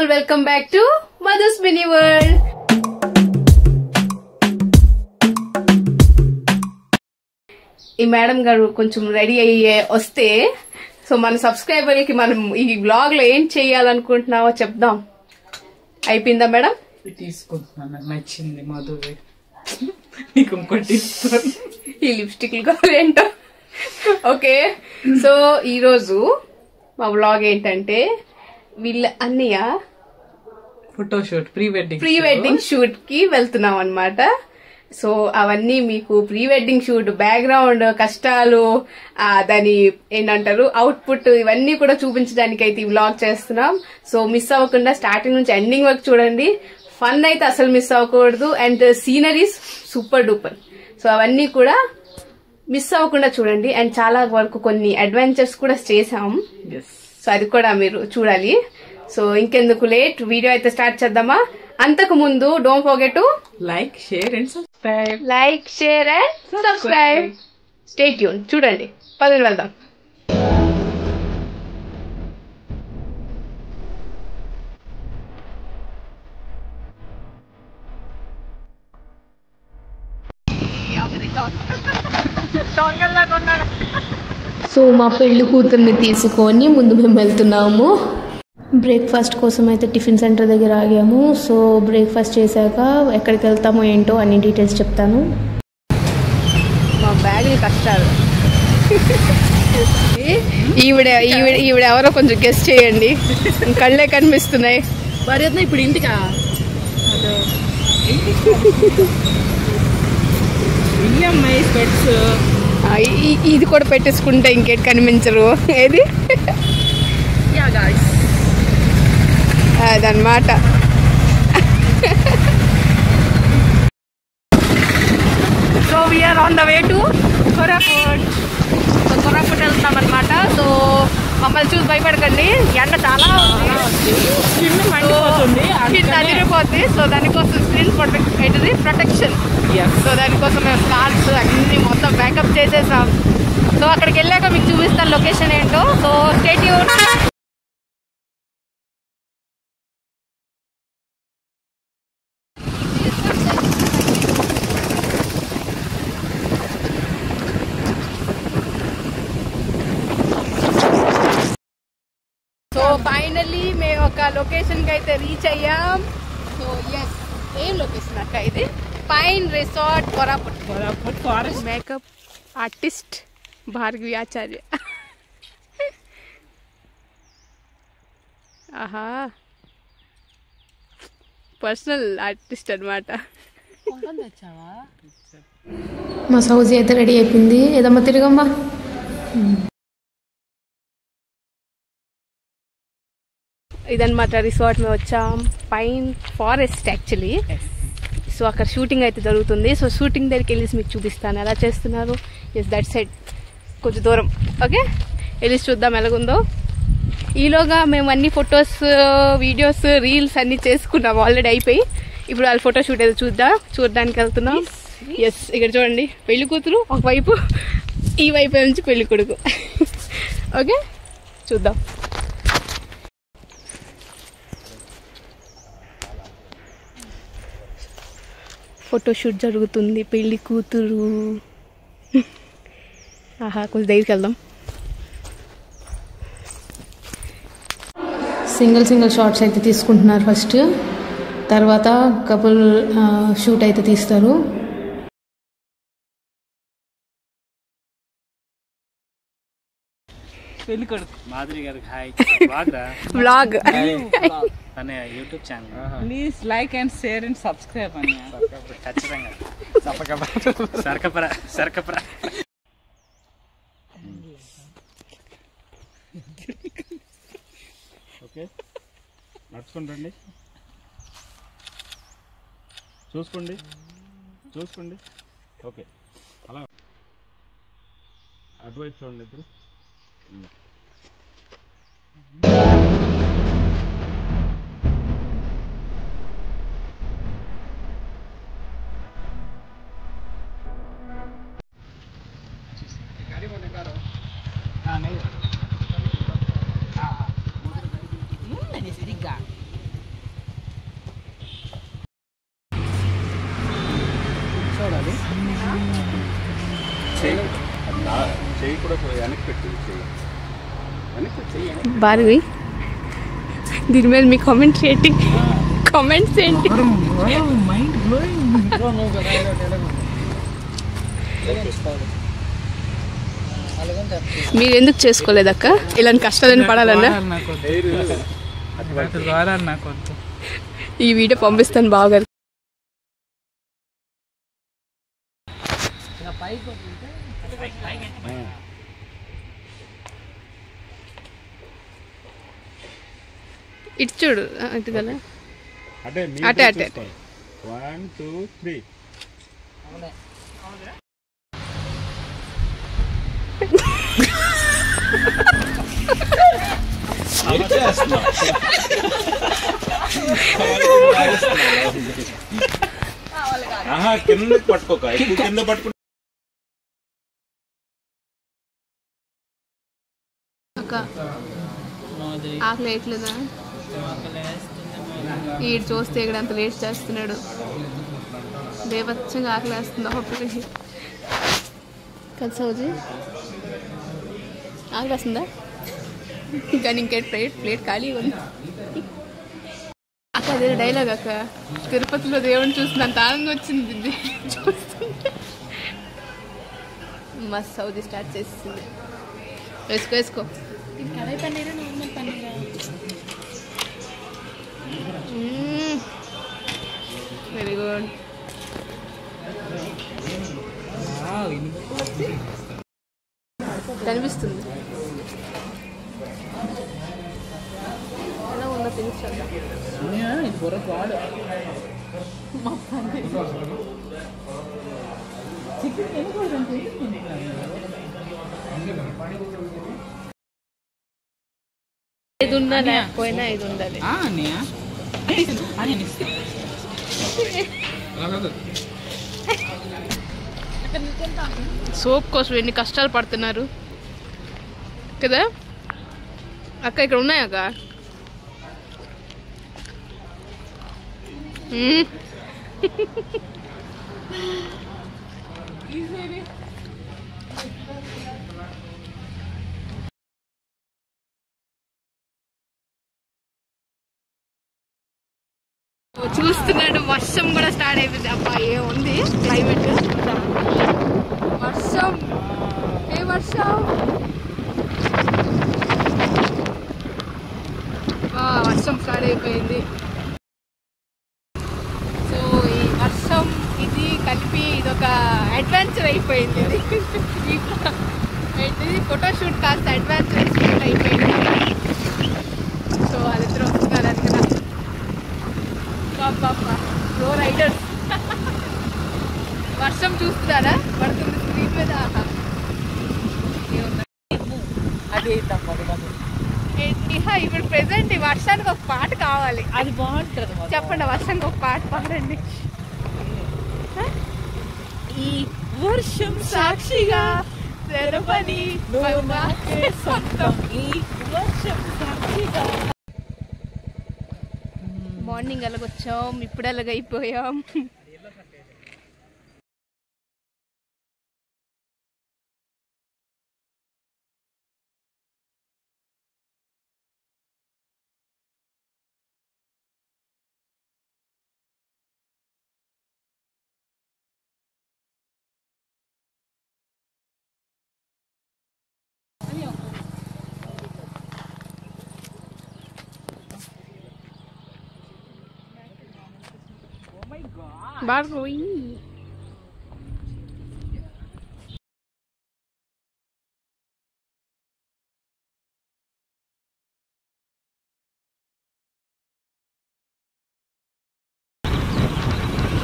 all, welcome back to Madhu's Mini World. ఈ madam గారు కొంచెం రెడీ అయ్యే వస్తే సో మన సబ్స్క్రైబర్ కి మనం ఈ వ్లాగ్ లో ఏం చేయాలనుకుంటున్నావో చెప్దాం. అయిపోయిందా మేడం? తీసుకుంటున్నాను, నచ్చింది మధు. నీకు ఇంకోటి ఈ లిప్స్టిక్లు కూడా ఏంటో. ఓకే, సో ఈరోజు మా వ్లాగ్ ఏంటంటే వీళ్ళ అన్నయ్య ఫోటోషూట్ ప్రీ వెడ్డింగ్ షూట్ కి వెళ్తున్నాం అన్నమాట. సో అవన్నీ మీకు ప్రీ వెడ్డింగ్ షూట్ బ్యాక్గ్రౌండ్ కష్టాలు, దాని ఏంటంటారు అవుట్పుట్, ఇవన్నీ కూడా చూపించడానికి అయితే ఈ వ్లాగ్ చేస్తున్నాం. సో మిస్ అవ్వకుండా స్టార్టింగ్ నుంచి ఎండింగ్ వరకు చూడండి. ఫన్ అయితే అసలు మిస్ అవ్వకూడదు. And sceneries super duper. So అవన్నీ కూడా మిస్ అవ్వకుండా చూడండి. అండ్ చాలా వరకు కొన్ని అడ్వెంచర్స్ కూడా చేసాం. సో అది కూడా మీరు చూడాలి. సో ఇంకెందుకు లేట్, వీడియో అయితే స్టార్ట్ చేద్దామా? అంతకు ముందు don't forget to like, share and subscribe. Stay tune. చూడండి, పదని వెళ్దాం. సో మా పెళ్లి కూతుర్ని తీసుకొని ముందు మేము వెళ్తున్నాము. బ్రేక్ఫాస్ట్ కోసం అయితే టిఫిన్ సెంటర్ దగ్గర ఆగాము. సో బ్రేక్ఫాస్ట్ చేశాక ఎక్కడికి వెళ్తామో ఏంటో అన్ని డీటెయిల్స్ చెప్తాను. మా బ్యాగులు కష్టాలు. ఈవిడ ఎవరో కొంచెం గెస్ట్ చేయండి. కళ్ళే కనిపిస్తున్నాయి. ఇప్పుడు ఇంటికా ఇది కూడా పెట్టేసుకుంటే ఇంకేటి కనిపించరు. ఏది అదన్నమాట. So we are on the way to Koraput. So Koraput వెళ్తున్నాం అనమాట. సో మమ్మల్ని చూసి భయపడకండి, ఎండ చాలా అదిరిపోతుంది. సో దానికోసం స్క్రీన్ ప్రొటెక్షన్. సో దానికోసం మేము స్కార్స్ అన్ని మొత్తం బ్యాకప్ చేసేసాం. సో అక్కడికి వెళ్ళాక మీకు చూపిస్తాను లొకేషన్ ఏంటో. So stay tune. So finally మేము ఒక లొకేషన్ కి అయితే రీచ్ అయ్యాం. సో ఎస్, ఏం లొకేషన్ అక్క ఇది? Pine resort Koraput forest. Makeup artist Bhargavi Acharya. ఆహా, పర్సనల్ ఆర్టిస్ట్ అనమాట. మా సౌజీ అయితే రెడీ అయిపోయింది. ఏదమ్మా తిరగమ్మా. ఇదన్నమాట రిసార్ట్. మేము వచ్చాం పైన్ ఫారెస్ట్ యాక్చువల్లీ. సో అక్కడ షూటింగ్ అయితే జరుగుతుంది. సో షూటింగ్ దగ్గరికి వెళ్ళేసి మీకు చూపిస్తాను ఎలా చేస్తున్నారు. ఎస్, దట్ సైడ్ కొంచెం దూరం. ఓకే, వెళ్ళేసి చూద్దాం ఎలాగుందో. ఈలోగా మేము అన్ని ఫొటోస్, వీడియోస్, రీల్స్ అన్ని చేసుకున్నాం ఆల్రెడీ అయిపోయి. ఇప్పుడు వాళ్ళ ఫోటో షూట్ ఏదో చూడడానికి వెళ్తున్నాం. ఎస్, ఇక్కడ చూడండి, పెళ్లి కూతురు ఒకవైపు, ఈ వైపు నుంచి పెళ్లి కొడుకు. ఓకే, చూద్దాం. ఫోటోషూట్ జరుగుతుంది, పెళ్లి కూతురు. ఆహా, కొంచెం దగ్గరికి వెళ్దాం. సింగిల్ షాట్స్ అయితే తీసుకుంటున్నారు ఫస్ట్, తర్వాత కపుల్ షూట్ అయితే తీస్తారు. మాధురి గారికి హాయ్. వ్లాగ్ తన YouTube channel. Please like and share and subscribe అని ఖచ్చితంగా. సరకపరా. ఓకే, నడుచుకుంటండి. చూసుకోండి. ఓకే, అలా అటువైపు చూడండి ఇప్పుడు. చెయ్యి కూడా వెనక్కి పెట్టి చెయ్యి వెనక్కి చెయ్యి భార్గవి దీని మీద మీ కామెంట్స్ ఏంటి? Mind blowing. మీరు ఎందుకు చేసుకోలేదక్క ఇలాంటి కష్టాలను పడాలన్నా? ఈ వీడియో పంపిస్తాను బావగారు. ఇటు చూడు, ఇటు కదా, అటే అటే. 1 2 3 కింద పట్టుకోక కింద పట్టుకో. అక్క ఆకలి వేయట్లేదా? ఈడు చూస్తే ఇక్కడ అంత లేట్ చేస్తున్నాడు. బేబచ్చంగా ఆకలి వేస్తుంది ఒక్కొక్కరికి కదా. సౌజీ ఆకలి వస్తుందా? కానీ ఇంకే ప్లేట్ ఖాళీ ఉంది అక్క. అదే డైలాగ్ అక్క, తిరుపతిలో దేవుని చూసిన అంత ఆనందం వచ్చింది చూస్తుంటే. మస్త్ సౌజీ స్టార్ట్ చేసింది. వేసుకో కడాయి పన్నీరా నార్మల్ పన్నీరా? Very good. కనిపిస్తుంది ఎలా ఉందో తెలుసు. ఇది ఉన్నా లేకపోయినా ఇది ఉండాలి. సోప్ కోసం ఎన్ని కష్టాలు పడుతున్నారు కదా అక్క. ఇక్కడ ఉన్నాయా అక్క? చూస్తున్నాడు, వర్షం కూడా స్టార్ట్ అయిపోయింది. అబ్బా ఏముంది క్లైమేట్, వర్షం వర్షం స్టార్ట్ అయిపోయింది. సో ఈ వర్షం ఇది కలిపి ఇదొక అడ్వెంచర్ అయిపోయింది. ఇది ఫోటోషూట్ కాస్త అడ్వెంచర్ అయిపోయింది. సో వాళ్ళిద్దరు వస్తున్నారు అది కదా. ప్రో రైడర్స్ వర్షం చూస్తున్నారా పడుతుంది స్క్రీన్ మీద. ఇప్పుడు ప్రెసెంట్ ఈ వర్షానికి ఒక పాట కావాలి. అది బాగుంటుంది. చెప్పండి, వర్షానికి ఒక పాట పాడండి. ఈ వర్షం సాక్షిగా తెరపని సొంతం. ఈ వర్షం సాక్షిగా మార్నింగ్ అలాగొచ్చాం, ఇప్పుడు అలాగైపోయాం. Barui.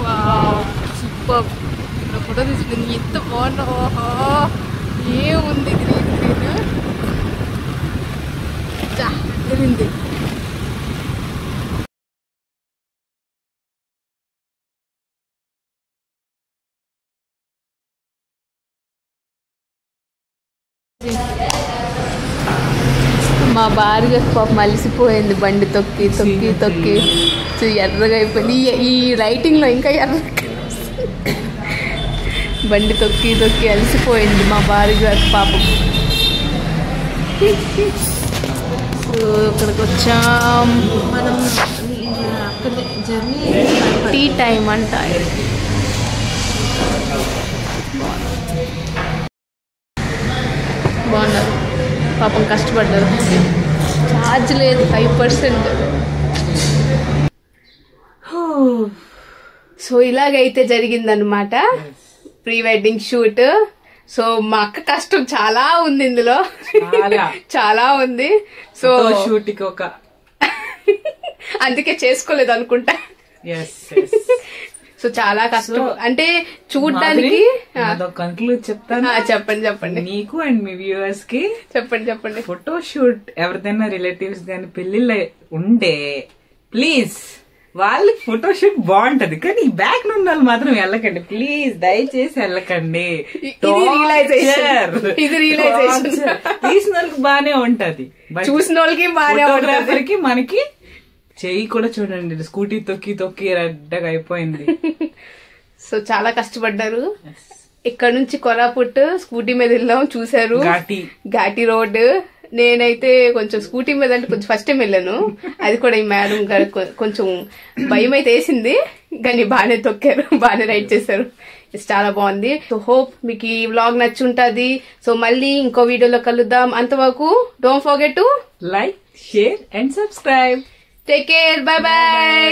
Wow, superb. Na photo తీసుకుంది ఎంత బాగుందో. ఓహో ఏముంది గ్రీన్ గ్రీన్ జరిగింది. మా భార్య పాపం అలసిపోయింది, బండి తొక్కి తొక్కి తొక్కి ఎర్రగా అయిపోయింది. ఈ లైటింగ్లో ఇంకా ఎర్రగా బండి తొక్కి తొక్కి అలసిపోయింది మా భార్య గారు పాపం. సో ఇక్కడికి వచ్చాం. మనం అక్కడ జర్నీ టీ టైం అంట. బాగున్నారు పాపం, కష్టపడ్డారు. ఛార్జ్ లేదు, 5%. సో ఇలాగైతే జరిగిందనమాట ప్రీ వెడ్డింగ్ షూట్. సో మా అక్క కష్టం చాలా ఉంది ఇందులో, చాలా ఉంది. సో షూట్ కి ఒక అందుకే చేసుకోలేదు అనుకుంటా. సో చాలా కష్టం అంటే చూడ్డానికి. కంక్లూడ్ చెప్తాను, చెప్పండి నీకు అండ్ మీ వ్యూవర్స్ కి. చెప్పండి. ఫోటో షూట్ ఎవరిదైనా రిలేటివ్స్ గాని పెళ్లిళ్ళు ఉంటే ప్లీజ్ వాళ్ళకి ఫోటో షూట్ బాగుంటది, కానీ ఈ బ్యాక్ నుండి వాళ్ళు మాత్రం వెళ్ళకండి ప్లీజ్, దయచేసి వెళ్ళకండి. ఇది రియలైజేషన్. తీసిన వాళ్ళకి బానే ఉంటది, చూసిన వాళ్ళకి బానే ఫోటోగ్రాఫర్కి మనకి చెయ్యి కూడా చూడండి, స్కూటీ తొక్కి తొక్కి రెడ్డగా అయిపోయింది. సో చాలా కష్టపడ్డారు. ఇక్కడ నుంచి కొరాపుట్ స్కూటీ మీద వెళ్ళాం, చూసారు ఘాటి రోడ్. నేనైతే కొంచెం స్కూటీ మీద అంటే కొంచెం ఫస్ట్ టైం వెళ్ళాను, అది కూడా ఈ మేడం గారు కొంచెం భయం అయితే వేసింది, కానీ బాగానే తొక్కారు, బాగానే రైడ్ చేశారు. చాలా బాగుంది. సో హోప్ మీకు ఈ వ్లాగ్ నచ్చి ఉంటది. సో మళ్ళీ ఇంకో వీడియోలో కలుద్దాం. అంతవరకు don't forget to like, share and subscribe. Take care, by by.